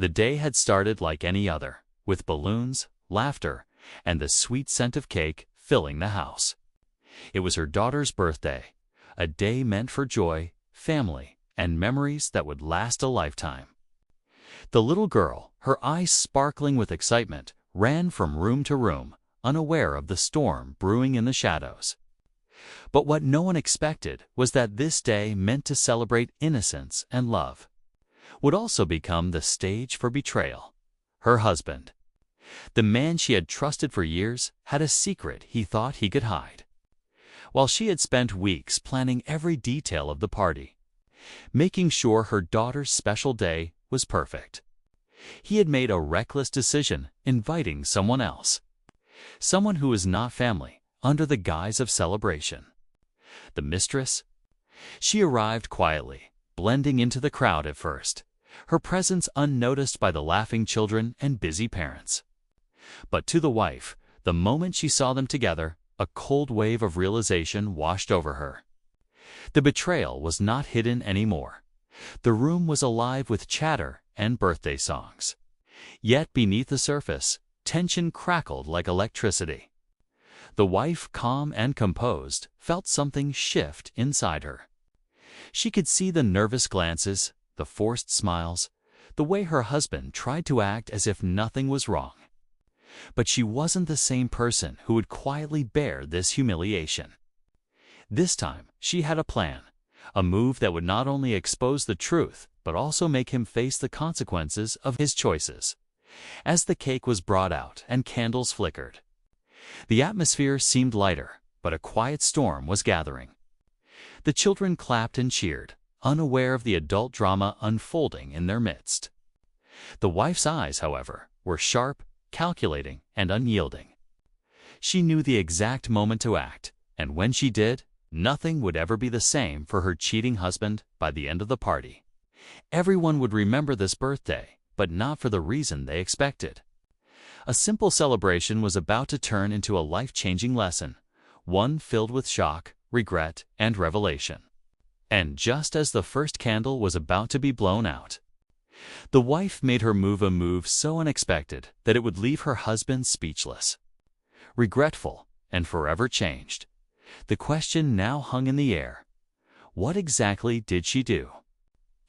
The day had started like any other, with balloons, laughter, and the sweet scent of cake filling the house. It was her daughter's birthday, a day meant for joy, family, and memories that would last a lifetime. The little girl, her eyes sparkling with excitement, ran from room to room, unaware of the storm brewing in the shadows. But what no one expected was that this day, meant to celebrate innocence and love, would also become the stage for betrayal. Her husband, the man she had trusted for years, had a secret he thought he could hide. While she had spent weeks planning every detail of the party, making sure her daughter's special day was perfect, he had made a reckless decision, inviting someone else, someone who was not family, under the guise of celebration. The mistress? She arrived quietly, blending into the crowd at first, her presence unnoticed by the laughing children and busy parents. But to the wife, the moment she saw them together, a cold wave of realization washed over her. The betrayal was not hidden anymore. The room was alive with chatter and birthday songs. Yet beneath the surface, tension crackled like electricity. The wife, calm and composed, felt something shift inside her. She could see the nervous glances, the forced smiles, the way her husband tried to act as if nothing was wrong. But she wasn't the same person who would quietly bear this humiliation. This time, she had a plan, a move that would not only expose the truth, but also make him face the consequences of his choices. As the cake was brought out and candles flickered, the atmosphere seemed lighter, but a quiet storm was gathering. The children clapped and cheered, unaware of the adult drama unfolding in their midst. The wife's eyes, however, were sharp, calculating, and unyielding. She knew the exact moment to act, and when she did, nothing would ever be the same for her cheating husband by the end of the party. Everyone would remember this birthday, but not for the reason they expected. A simple celebration was about to turn into a life-changing lesson, one filled with shock, regret, and revelation. And just as the first candle was about to be blown out, the wife made her move, a move so unexpected that it would leave her husband speechless. Regretful and forever changed, the question now hung in the air. What exactly did she do?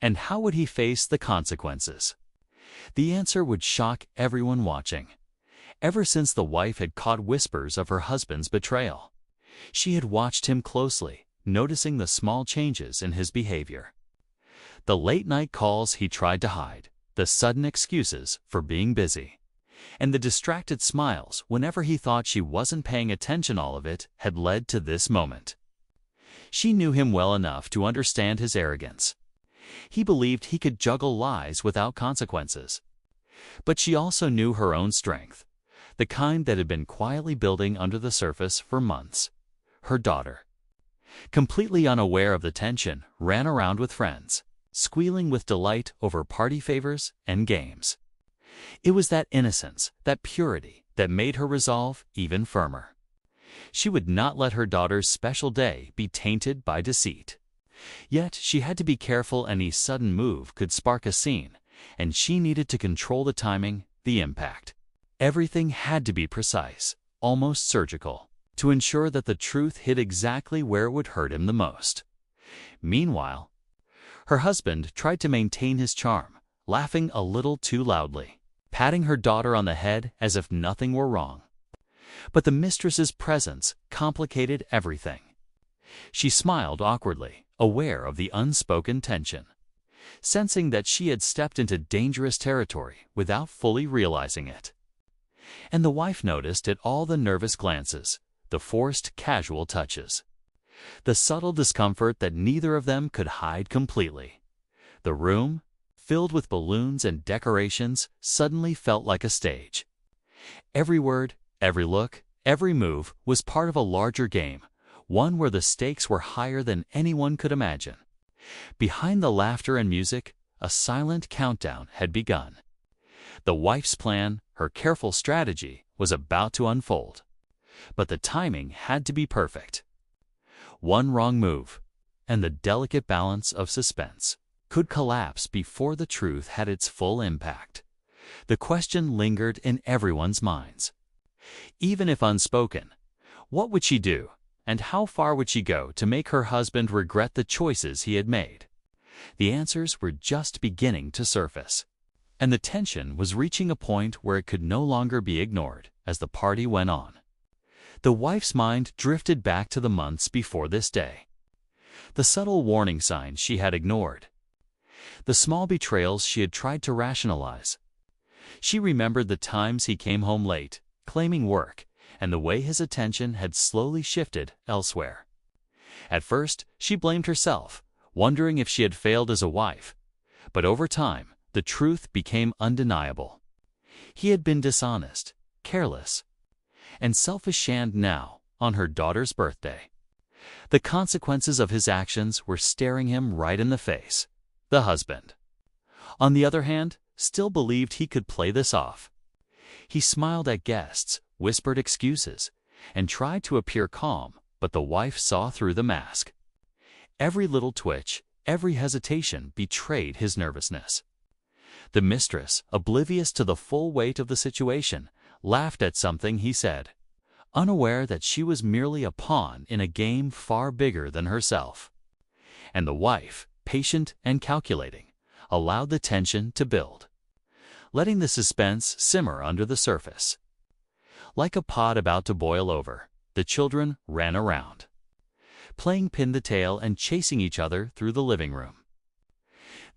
And how would he face the consequences? The answer would shock everyone watching. Ever since the wife had caught whispers of her husband's betrayal, she had watched him closely, noticing the small changes in his behavior. The late-night calls he tried to hide, the sudden excuses for being busy, and the distracted smiles whenever he thought she wasn't paying attention. All of it had led to this moment. She knew him well enough to understand his arrogance. He believed he could juggle lies without consequences. But she also knew her own strength, the kind that had been quietly building under the surface for months. Her daughter, completely unaware of the tension, ran around with friends, squealing with delight over party favors and games. It was that innocence, that purity, that made her resolve even firmer. She would not let her daughter's special day be tainted by deceit. Yet she had to be careful. Any sudden move could spark a scene, and she needed to control the timing, the impact. Everything had to be precise, almost surgical, to ensure that the truth hit exactly where it would hurt him the most. Meanwhile, her husband tried to maintain his charm, laughing a little too loudly, patting her daughter on the head as if nothing were wrong. But the mistress's presence complicated everything. She smiled awkwardly, aware of the unspoken tension, sensing that she had stepped into dangerous territory without fully realizing it. And the wife noticed it all: the nervous glances, the forced casual touches, the subtle discomfort that neither of them could hide completely. The room, filled with balloons and decorations, suddenly felt like a stage. Every word, every look, every move was part of a larger game, one where the stakes were higher than anyone could imagine. Behind the laughter and music, a silent countdown had begun. The wife's plan, her careful strategy, was about to unfold. But the timing had to be perfect. One wrong move, and the delicate balance of suspense could collapse before the truth had its full impact. The question lingered in everyone's minds. Even if unspoken, what would she do, and how far would she go to make her husband regret the choices he had made? The answers were just beginning to surface, and the tension was reaching a point where it could no longer be ignored as the party went on. The wife's mind drifted back to the months before this day. The subtle warning signs she had ignored. The small betrayals she had tried to rationalize. She remembered the times he came home late, claiming work, and the way his attention had slowly shifted elsewhere. At first, she blamed herself, wondering if she had failed as a wife. But over time, the truth became undeniable. He had been dishonest, careless, and selfish, and now, on her daughter's birthday, the consequences of his actions were staring him right in the face. The husband, on the other hand, still believed he could play this off. He smiled at guests, whispered excuses, and tried to appear calm, but the wife saw through the mask. Every little twitch, every hesitation betrayed his nervousness. The mistress, oblivious to the full weight of the situation, laughed at something he said, unaware that she was merely a pawn in a game far bigger than herself. And the wife, patient and calculating, allowed the tension to build, letting the suspense simmer under the surface. Like a pot about to boil over, the children ran around, playing pin the tail and chasing each other through the living room.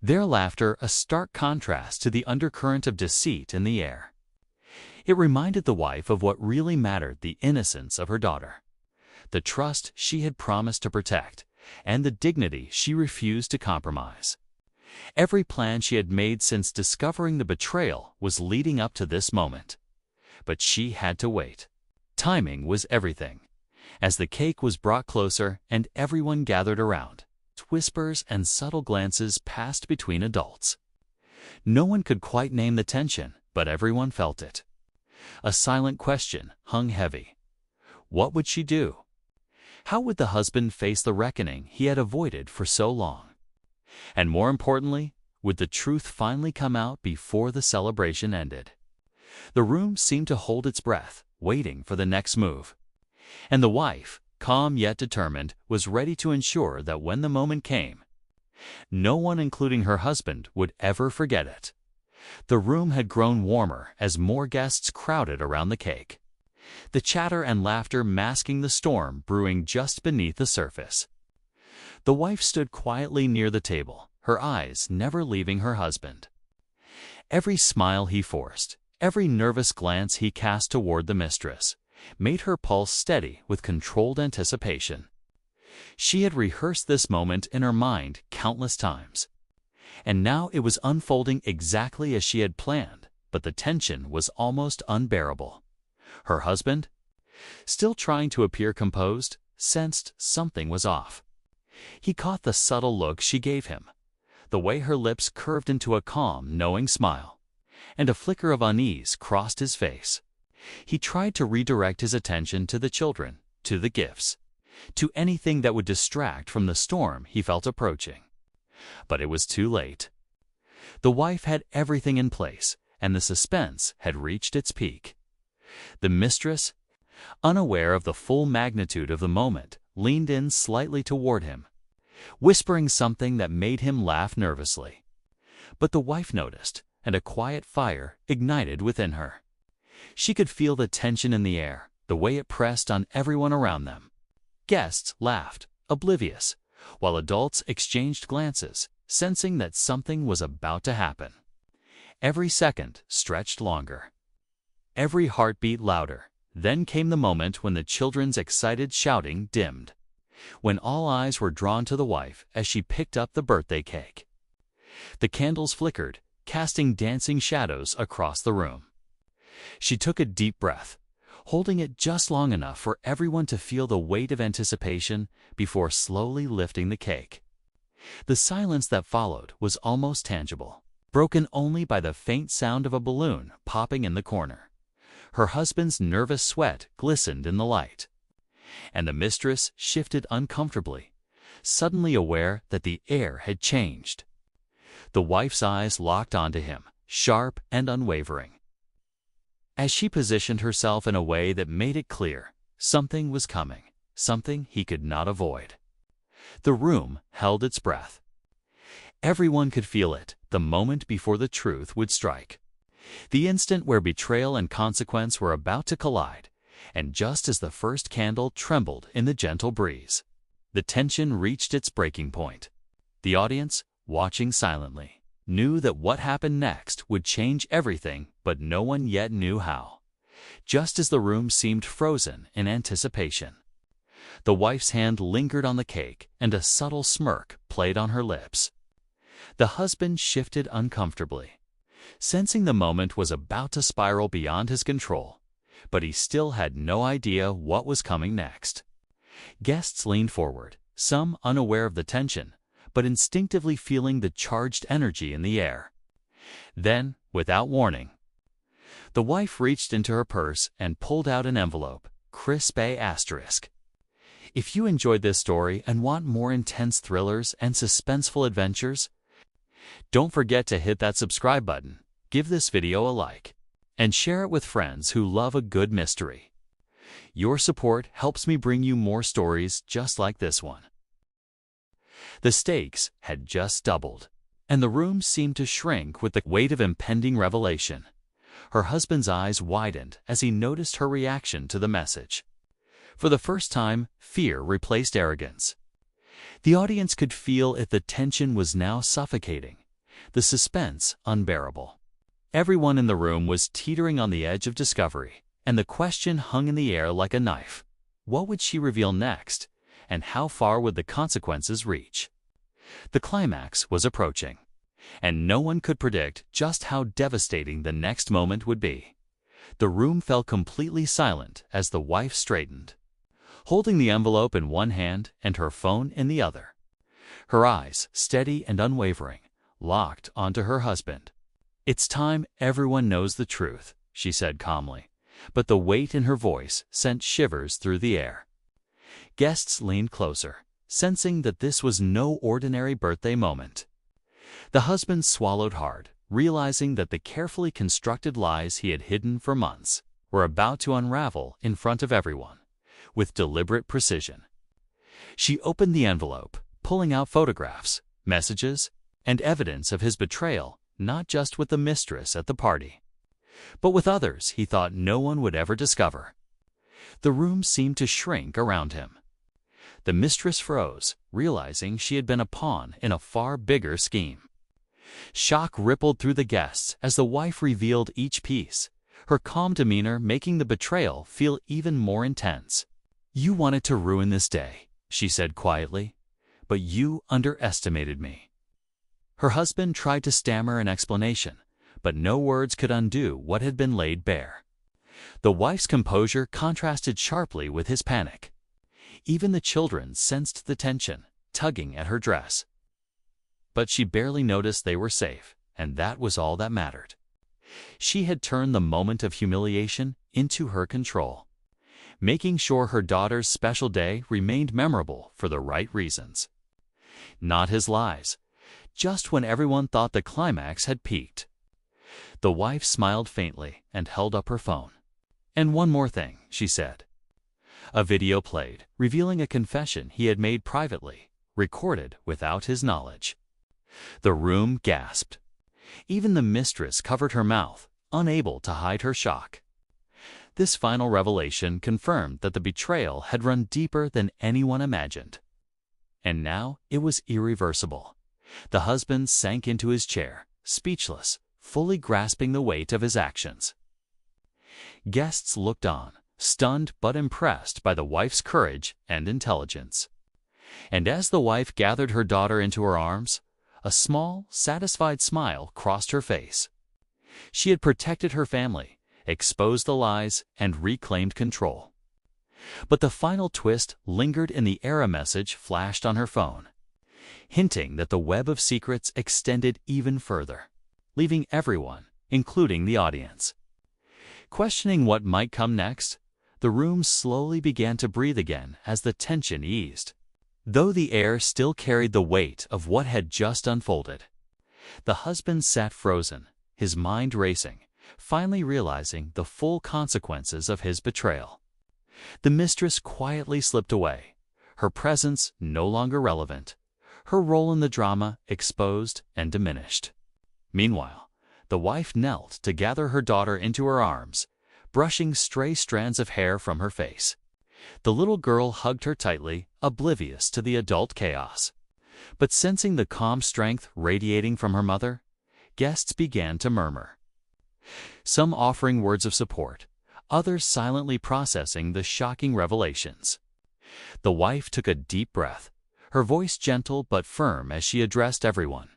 Their laughter a stark contrast to the undercurrent of deceit in the air. It reminded the wife of what really mattered: the innocence of her daughter, the trust she had promised to protect, and the dignity she refused to compromise. Every plan she had made since discovering the betrayal was leading up to this moment. But she had to wait. Timing was everything. As the cake was brought closer and everyone gathered around, whispers and subtle glances passed between adults. No one could quite name the tension, but everyone felt it. A silent question hung heavy. What would she do? How would the husband face the reckoning he had avoided for so long? And more importantly, would the truth finally come out before the celebration ended? The room seemed to hold its breath, waiting for the next move. And the wife, calm yet determined, was ready to ensure that when the moment came, no one, including her husband, would ever forget it. The room had grown warmer as more guests crowded around the cake, the chatter and laughter masking the storm brewing just beneath the surface. The wife stood quietly near the table, her eyes never leaving her husband. Every smile he forced, every nervous glance he cast toward the mistress, made her pulse steady with controlled anticipation. She had rehearsed this moment in her mind countless times, and now it was unfolding exactly as she had planned, but the tension was almost unbearable. Her husband, still trying to appear composed, sensed something was off. He caught the subtle look she gave him, the way her lips curved into a calm, knowing smile, and a flicker of unease crossed his face. He tried to redirect his attention to the children, to the gifts, to anything that would distract from the storm he felt approaching. But it was too late. The wife had everything in place, and the suspense had reached its peak. The mistress, unaware of the full magnitude of the moment, leaned in slightly toward him, whispering something that made him laugh nervously. But the wife noticed, and a quiet fire ignited within her. She could feel the tension in the air, the way it pressed on everyone around them. Guests laughed, oblivious, while adults exchanged glances, sensing that something was about to happen. Every second stretched longer, every heartbeat louder. Then came the moment when the children's excited shouting dimmed, when all eyes were drawn to the wife as she picked up the birthday cake. The candles flickered, casting dancing shadows across the room. She took a deep breath, holding it just long enough for everyone to feel the weight of anticipation before slowly lifting the cake. The silence that followed was almost tangible, broken only by the faint sound of a balloon popping in the corner. Her husband's nervous sweat glistened in the light, and the mistress shifted uncomfortably, suddenly aware that the air had changed. The wife's eyes locked onto him, sharp and unwavering. As she positioned herself in a way that made it clear, something was coming, something he could not avoid. The room held its breath. Everyone could feel it the moment before the truth would strike. The instant where betrayal and consequence were about to collide, and just as the first candle trembled in the gentle breeze, the tension reached its breaking point. The audience, watching silently, knew that what happened next would change everything, but no one yet knew how. Just as the room seemed frozen in anticipation, the wife's hand lingered on the cake and a subtle smirk played on her lips. The husband shifted uncomfortably, sensing the moment was about to spiral beyond his control, but he still had no idea what was coming next. Guests leaned forward, some unaware of the tension, but instinctively feeling the charged energy in the air. Then, without warning, the wife reached into her purse and pulled out an envelope, crisp A*. If you enjoyed this story and want more intense thrillers and suspenseful adventures, don't forget to hit that subscribe button, give this video a like, and share it with friends who love a good mystery. Your support helps me bring you more stories just like this one. The stakes had just doubled, and the room seemed to shrink with the weight of impending revelation. Her husband's eyes widened as he noticed her reaction to the message. For the first time, fear replaced arrogance. The audience could feel if the tension was now suffocating, the suspense unbearable. Everyone in the room was teetering on the edge of discovery, and the question hung in the air like a knife. What would she reveal next, and how far would the consequences reach? The climax was approaching, and no one could predict just how devastating the next moment would be. The room fell completely silent as the wife straightened, holding the envelope in one hand and her phone in the other. Her eyes, steady and unwavering, locked onto her husband. "It's time everyone knows the truth," she said calmly, but the weight in her voice sent shivers through the air. Guests leaned closer, sensing that this was no ordinary birthday moment. The husband swallowed hard, realizing that the carefully constructed lies he had hidden for months were about to unravel in front of everyone, with deliberate precision. She opened the envelope, pulling out photographs, messages, and evidence of his betrayal, not just with the mistress at the party, but with others he thought no one would ever discover. The room seemed to shrink around him. The mistress froze, realizing she had been a pawn in a far bigger scheme. Shock rippled through the guests as the wife revealed each piece, her calm demeanor making the betrayal feel even more intense. "You wanted to ruin this day," she said quietly, "but you underestimated me." Her husband tried to stammer an explanation, but no words could undo what had been laid bare. The wife's composure contrasted sharply with his panic. Even the children sensed the tension, tugging at her dress. But she barely noticed they were safe, and that was all that mattered. She had turned the moment of humiliation into her control, making sure her daughter's special day remained memorable for the right reasons. Not his lies, just when everyone thought the climax had peaked. The wife smiled faintly and held up her phone. "And one more thing," she said. A video played, revealing a confession he had made privately, recorded without his knowledge. The room gasped. Even the mistress covered her mouth, unable to hide her shock. This final revelation confirmed that the betrayal had run deeper than anyone imagined. And now it was irreversible. The husband sank into his chair, speechless, fully grasping the weight of his actions. Guests looked on, stunned but impressed by the wife's courage and intelligence. And as the wife gathered her daughter into her arms, a small, satisfied smile crossed her face. She had protected her family, exposed the lies, and reclaimed control. But the final twist lingered in the error message flashed on her phone, hinting that the web of secrets extended even further, leaving everyone, including the audience, questioning what might come next. The room slowly began to breathe again as the tension eased, though the air still carried the weight of what had just unfolded. The husband sat frozen, his mind racing, finally realizing the full consequences of his betrayal. The mistress quietly slipped away, her presence no longer relevant, her role in the drama exposed and diminished. Meanwhile, the wife knelt to gather her daughter into her arms, brushing stray strands of hair from her face. The little girl hugged her tightly, oblivious to the adult chaos. But sensing the calm strength radiating from her mother, guests began to murmur. Some offering words of support, others silently processing the shocking revelations. The wife took a deep breath, her voice gentle but firm as she addressed everyone.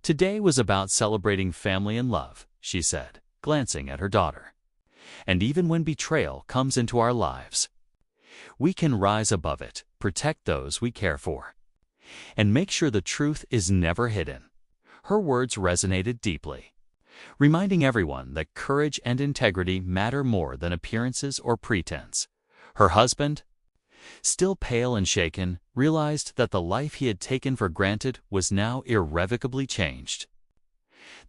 "Today was about celebrating family and love," she said, glancing at her daughter. "And even when betrayal comes into our lives, we can rise above it, protect those we care for, and make sure the truth is never hidden." Her words resonated deeply, reminding everyone that courage and integrity matter more than appearances or pretense. Her husband, still pale and shaken, realized that the life he had taken for granted was now irrevocably changed.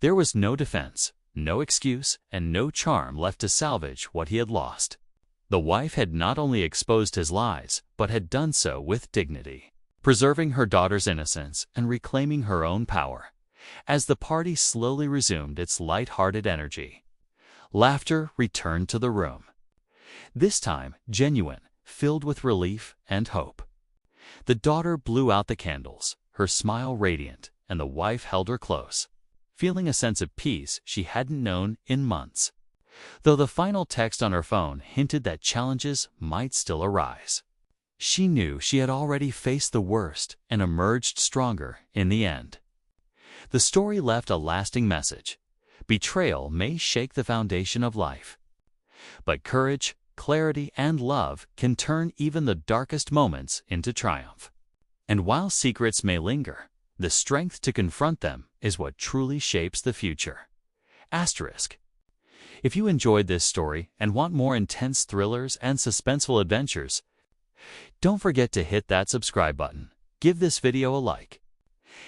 There was no defense, no excuse, and no charm left to salvage what he had lost. The wife had not only exposed his lies, but had done so with dignity, preserving her daughter's innocence and reclaiming her own power. As the party slowly resumed its light-hearted energy, laughter returned to the room. This time genuine, filled with relief and hope. The daughter blew out the candles, her smile radiant, and the wife held her close, feeling a sense of peace she hadn't known in months, though the final text on her phone hinted that challenges might still arise. She knew she had already faced the worst and emerged stronger in the end. The story left a lasting message. Betrayal may shake the foundation of life, but courage, clarity, and love can turn even the darkest moments into triumph. And while secrets may linger, the strength to confront them is what truly shapes the future. Asterisk. If you enjoyed this story and want more intense thrillers and suspenseful adventures, don't forget to hit that subscribe button, give this video a like,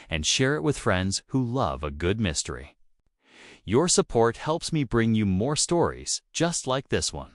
and share it with friends who love a good mystery. Your support helps me bring you more stories just like this one.